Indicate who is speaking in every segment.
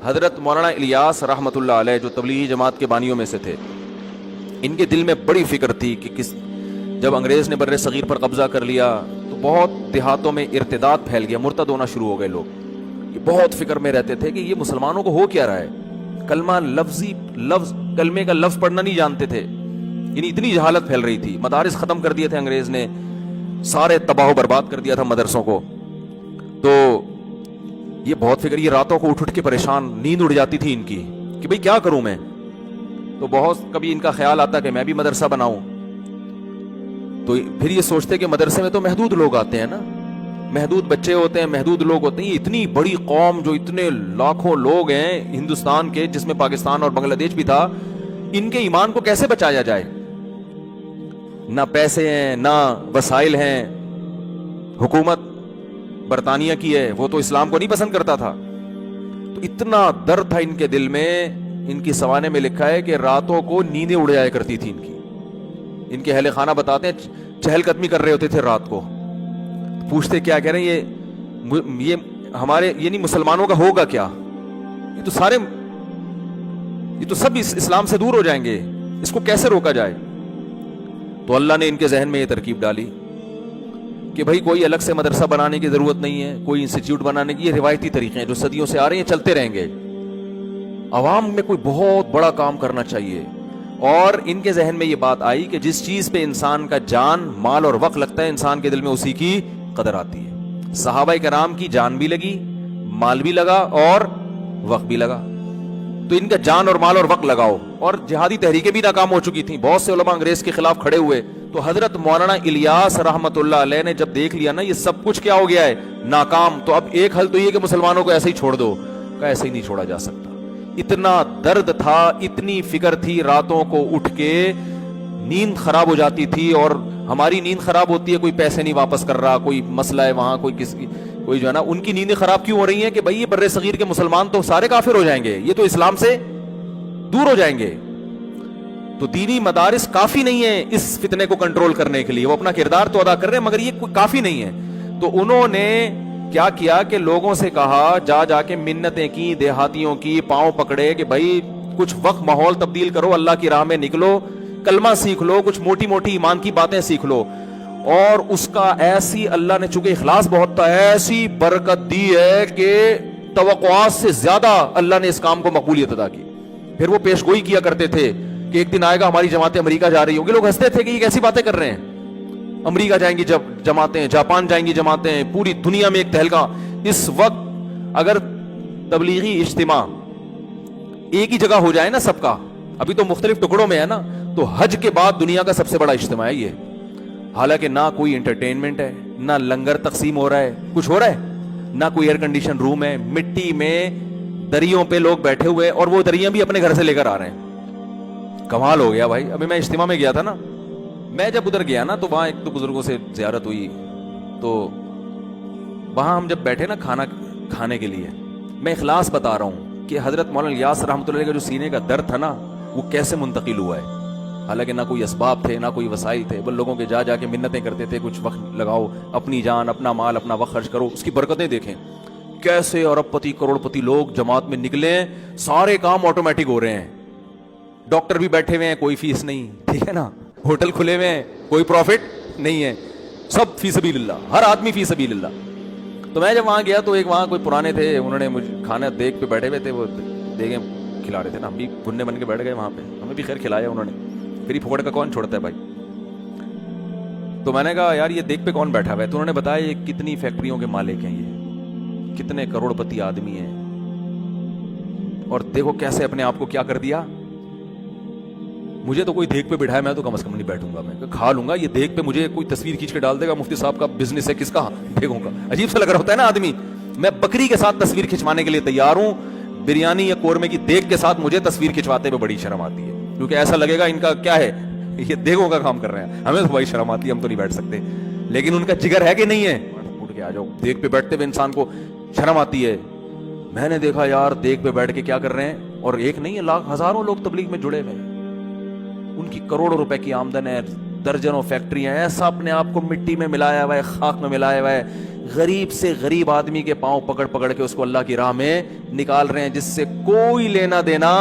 Speaker 1: حضرت مولانا الیاس رحمۃ اللہ علیہ جو تبلیغی جماعت کے بانیوں میں سے تھے، ان کے دل میں بڑی فکر تھی کہ جب انگریز نے بر صغیر پر قبضہ کر لیا تو بہت دیہاتوں میں ارتداد پھیل گیا، مرتد ہونا شروع ہو گئے لوگ. یہ بہت فکر میں رہتے تھے کہ یہ مسلمانوں کو ہو کیا رہا ہے. کلمے کا لفظ پڑھنا نہیں جانتے تھے، یعنی اتنی جہالت پھیل رہی تھی. مدارس ختم کر دیے تھے انگریز نے، سارے تباہ و برباد کر دیا تھا مدرسوں کو. تو یہ بہت فکر، یہ راتوں کو اٹھ کے پریشان، نیند اڑ جاتی تھی ان کی کہ بھئی کیا کروں میں. تو بہت کبھی ان کا خیال آتا کہ میں بھی مدرسہ بناؤں. تو پھر یہ سوچتے کہ مدرسے میں تو محدود لوگ آتے ہیں نا، محدود بچے ہوتے ہیں، محدود لوگ ہوتے ہیں. یہ اتنی بڑی قوم جو اتنے لاکھوں لوگ ہیں ہندوستان کے، جس میں پاکستان اور بنگلہ دیش بھی تھا، ان کے ایمان کو کیسے بچایا جائے. نہ پیسے ہیں، نہ وسائل ہیں. حکومت برطانیہ کی ہے، وہ تو اسلام کو نہیں پسند کرتا تھا. تو اتنا درد تھا ان کے دل میں. ان کی سوانے میں لکھا ہے کہ راتوں کو نیندیں اڑ جایا کرتی تھی ان کے اہل خانہ بتاتے ہیں چہل قدمی کر رہے ہوتے تھے رات کو. پوچھتے کیا کہہ رہے ہیں یہ ہمارے یعنی مسلمانوں کا ہوگا کیا، یہ تو سب اسلام سے دور ہو جائیں گے، اس کو کیسے روکا جائے. تو اللہ نے ان کے ذہن میں یہ ترکیب ڈالی کہ بھائی کوئی الگ سے مدرسہ بنانے کی ضرورت نہیں ہے، کوئی انسٹیٹیوٹ بنانے کی. یہ روایتی طریقے ہیں جو صدیوں سے آ رہے ہیں، چلتے رہیں گے. عوام میں کوئی بہت بڑا کام کرنا چاہیے. اور ان کے ذہن میں یہ بات آئی کہ جس چیز پہ انسان کا جان، مال اور وقت لگتا ہے، انسان کے دل میں اسی کی قدر آتی ہے. صحابہ کرام کی جان بھی لگی، مال بھی لگا اور وقت بھی لگا. تو ان کا جان اور مال اور وقت لگاؤ. اور جہادی تحریکیں بھی ناکام ہو چکی تھیں، بہت سے علماء انگریز کے خلاف کھڑے ہوئے. تو حضرت مولانا الیاس رحمۃ اللہ علیہ نے جب دیکھ لیا نا یہ سب کچھ کیا ہو گیا ہے، ناکام، تو اب ایک حل تو یہ کہ مسلمانوں کو ایسے ہی چھوڑ دو. کہ ایسے ہی نہیں چھوڑا جا سکتا. اتنا درد تھا، اتنی فکر تھی، راتوں کو اٹھ کے نیند خراب ہو جاتی تھی. اور ہماری نیند خراب ہوتی ہے، کوئی پیسے نہیں واپس کر رہا، کوئی مسئلہ ہے وہاں، کوئی جو ہے نا، ان کی نیندیں خراب کیوں ہو رہی ہیں کہ بھائی یہ بر صغیر کے مسلمان تو سارے کافر ہو جائیں گے، یہ تو اسلام سے دور ہو جائیں گے. تو دینی مدارس کافی نہیں ہے اس فتنے کو کنٹرول کرنے کے لیے. وہ اپنا کردار تو ادا کر رہے ہیں مگر یہ کافی نہیں ہے. تو انہوں نے کیا کیا کہ لوگوں سے کہا، جا کے منتیں کی، دیہاتیوں کی، پاؤں پکڑے کہ بھائی کچھ وقت ماحول تبدیل کرو، اللہ کی راہ میں نکلو، کلمہ سیکھ لو، کچھ موٹی موٹی ایمان کی باتیں سیکھ لو. اور اس کا ایسی اللہ نے، چونکہ اخلاص بہت تھا، ایسی برکت دی ہے کہ توقعات سے زیادہ اللہ نے اس کام کو مقبولیت ادا کی. پھر وہ پیش گوئی کیا کرتے تھے کہ ایک دن آئے گا ہماری جماعتیں امریکہ جا رہی ہوں گی. لوگ ہنستے تھے کہ یہ کیسی باتیں کر رہے ہیں، امریکہ جائیں گی جب جماعتیں، جاپان جائیں گی جماعتیں، پوری دنیا میں ایک تہلکہ. اس وقت اگر تبلیغی اجتماع ایک ہی جگہ ہو جائے نا سب کا، ابھی تو مختلف ٹکڑوں میں ہے نا، تو حج کے بعد دنیا کا سب سے بڑا اجتماع ہے یہ. حالانکہ نہ کوئی انٹرٹینمنٹ ہے، نہ لنگر تقسیم ہو رہا ہے، کچھ ہو رہا ہے، نہ کوئی ایئر کنڈیشن روم ہے، مٹی میں دریوں پہ لوگ بیٹھے ہوئے، اور وہ دریاں بھی اپنے گھر سے لے کر آ رہے ہیں. کمال ہو گیا بھائی. ابھی میں اجتماع میں گیا تھا نا، میں جب ادھر گیا نا تو وہاں ایک دو بزرگوں سے زیارت ہوئی. تو وہاں ہم جب بیٹھے نا کھانا کھانے کے لیے، میں اخلاص بتا رہا ہوں کہ حضرت مولانا الیاس رحمۃ اللہ علیہ کا جو سینے کا درد تھا نا وہ کیسے منتقل ہوا ہے. حالانکہ نہ کوئی اسباب تھے، نہ کوئی وسائل تھے، بل لوگوں کے جا کے منتیں کرتے تھے، کچھ وقت لگاؤ، اپنی جان، اپنا مال، اپنا وقت خرچ کرو. اس کی برکتیں دیکھیں کیسے ارب پتی کروڑ پتی لوگ جماعت میں نکلے ہیں. سارے کام آٹومیٹک ہو رہے ہیں. ڈاکٹر بھی بیٹھے ہوئے ہیں، کوئی فیس نہیں، ٹھیک ہے نا. ہوٹل کھلے ہوئے ہیں، کوئی پروفٹ نہیں ہے، سب فی سبیل اللہ، ہر آدمی فی سبیل اللہ. تو میں جب وہاں گیا تو ایک وہاں کوئی پرانے تھے، انہوں نے مجھے کھانا دیگ پہ بیٹھے ہوئے تھے، وہ دیگیں کھلا رہے تھے نا. ہم بھی بننے بن کے بیٹھ گئے وہاں پہ، ہمیں بھی خیر کھلایا انہوں نے. پھر یہ پھوڑ کا کون چھوڑتا ہے بھائی. تو میں نے کہا یار یہ دیگ پہ کون بیٹھا ہوا ہے؟ تو انہوں نے بتایا یہ کتنی فیکٹریوں کے مالک ہیں، یہ کتنے کروڑ پتی آدمی ہیں، اور دیکھو کیسے اپنے آپ کو کیا کر دیا. مجھے تو کوئی دیگ پہ بٹھائے میں تو کم از کم نہیں بیٹھوں گا، میں کھا لوں گا. یہ دیگ پہ مجھے کوئی تصویر کھینچ کے ڈال دے گا، مفتی صاحب کا بزنس ہے، کس کا دیگوں کا. عجیب سا لگ رہا ہوتا ہے نا آدمی. میں بکری کے ساتھ تصویر کھنچوانے کے لیے تیار ہوں، بریانی یا قورمے کی دیگ کے ساتھ مجھے تصویر کھنچواتے ہوئے بڑی شرم آتی ہے، کیونکہ ایسا لگے گا ان کا کیا ہے، یہ دیگوں کا کام کر رہے ہیں. ہمیں تو بڑی شرم آتی ہے، ہم تو نہیں بیٹھ سکتے. لیکن ان کا جگر ہے کہ نہیں ہے، اٹھ کے آ جاؤ. دیگ پہ بیٹھتے ہوئے انسان کو شرم آتی ہے. میں نے دیکھا یار دیگ پہ بیٹھ کے کیا کر رہے ہیں، اور ایک نہیں ہے، لاکھ ہزاروں لوگ تبلیغ میں جڑے ہوئے ہیں. ان کی کروڑوں روپے کی آمدن ہے، درجنوں فیکٹریاں، ایسا اپنے آپ کو مٹی میں ملایا ہوا ہے، خاک میں ملایا ہوا ہے، غریب سے غریب آدمی کے پاؤں پکڑ پکڑ کے اس کو اللہ کی راہ میں نکال رہے ہیں، جس سے کوئی لینا دینا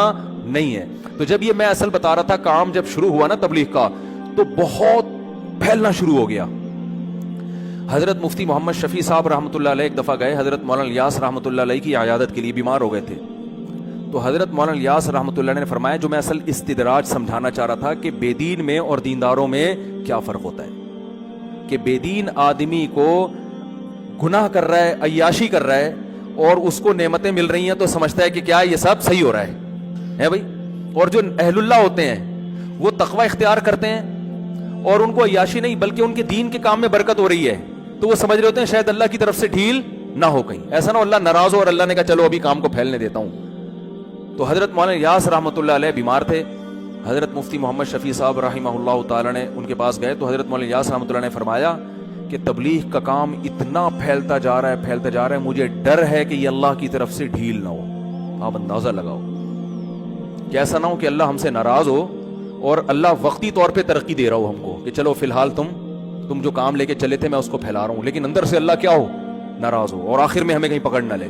Speaker 1: نہیں ہے۔ تو جب یہ میں اصل بتا رہا تھا، کام جب شروع ہوا نا تبلیغ کا، تو بہت پھیلنا شروع ہو گیا۔ حضرت مفتی محمد شفیع صاحب رحمۃ اللہ علیہ ایک دفعہ گئے حضرت مولانا الیاس رحمۃ اللہ علیہ کی عیادت کے لیے، بیمار ہو گئے تھے۔ تو حضرت مولانا الیاس رحمۃ اللہ علیہ نے فرمایا، جو میں اصل استدراج سمجھانا چاہ رہا تھا کہ بے دین میں اور دینداروں میں کیا فرق ہوتا ہے، کہ بے دین آدمی کو گناہ کر رہا ہے، عیاشی کر رہا ہے، اور اس کو نعمتیں مل رہی ہیں تو سمجھتا ہے کہ کیا یہ سب صحیح ہو رہا ہے بھائی، اور جو اہل اللہ ہوتے ہیں وہ تقوی اختیار کرتے ہیں اور ان کو عیاشی نہیں بلکہ ان کے دین کے کام میں برکت ہو رہی ہے، تو وہ سمجھ رہے ہوتے ہیں شاید اللہ کی طرف سے ڈھیل نہ ہو، کہیں ایسا نہ ہو اللہ ناراض ہو اور اللہ نے کہا چلو ابھی کام کو پھیلنے دیتا ہوں۔ تو حضرت مولانا الیاس رحمۃ اللہ علیہ بیمار تھے، حضرت مفتی محمد شفیع صاحب رحمہ اللہ تعالی نے ان کے پاس گئے، تو حضرت مولانا الیاس رحمۃ اللہ نے فرمایا کہ تبلیغ کا کام اتنا پھیلتا جا رہا ہے، مجھے ڈر ہے کہ یہ اللہ کی طرف سے ڈھیل نہ ہو۔ آپ اندازہ لگاؤ کہ ایسا نہ ہو کہ اللہ ہم سے ناراض ہو اور اللہ وقتی طور پہ ترقی دے رہا ہو ہم کو کہ چلو فی الحال تم جو کام لے کے چلے تھے میں اس کو پھیلا رہا ہوں، لیکن اندر سے اللہ کیا ہو، ناراض ہو، اور آخر میں ہمیں کہیں پکڑ نہ لے۔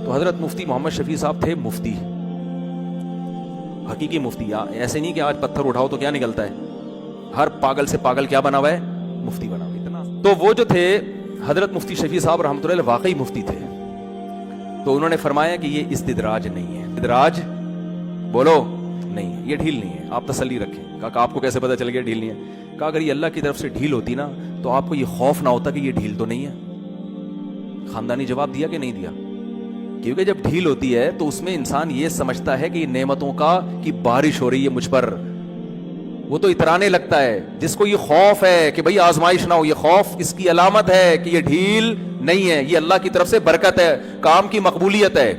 Speaker 1: تو حضرت مفتی محمد شفیع صاحب تھے مفتی، حقیقی مفتی، ایسے نہیں کہ آج پتھر اٹھاؤ تو کیا نکلتا ہے، ہر پاگل سے پاگل کیا بنا ہوا ہے، مفتی بنا ہوا اتنا۔ تو وہ جو تھے حضرت مفتی شفیع صاحب رحمۃ اللہ علیہ واقعی مفتی تھے، تو انہوں نے فرمایا کہ یہ استدراج نہیں ہے، استدراج بولو نہیں ہے، یہ ڈھیل نہیں ہے، آپ تسلی رکھیں۔ کہا آپ کو کیسے پتا چل گیا ڈھیل نہیں ہے؟ کہا اگر یہ اللہ کی طرف سے ڈھیل ہوتی نا تو آپ کو یہ خوف نہ ہوتا کہ یہ ڈھیل تو نہیں ہے۔ خاندانی جواب دیا کہ نہیں دیا؟ کیونکہ جب ڈھیل ہوتی ہے تو اس میں انسان یہ سمجھتا ہے کہ یہ نعمتوں کی بارش ہو رہی ہے مجھ پر، وہ تو اترانے لگتا ہے۔ جس کو یہ خوف ہے کہ بھئی آزمائش نہ ہو، یہ خوف اس کی علامت ہے کہ یہ ڈھیل نہیں ہے، یہ اللہ کی طرف سے برکت ہے، کام کی مقبولیت ہے۔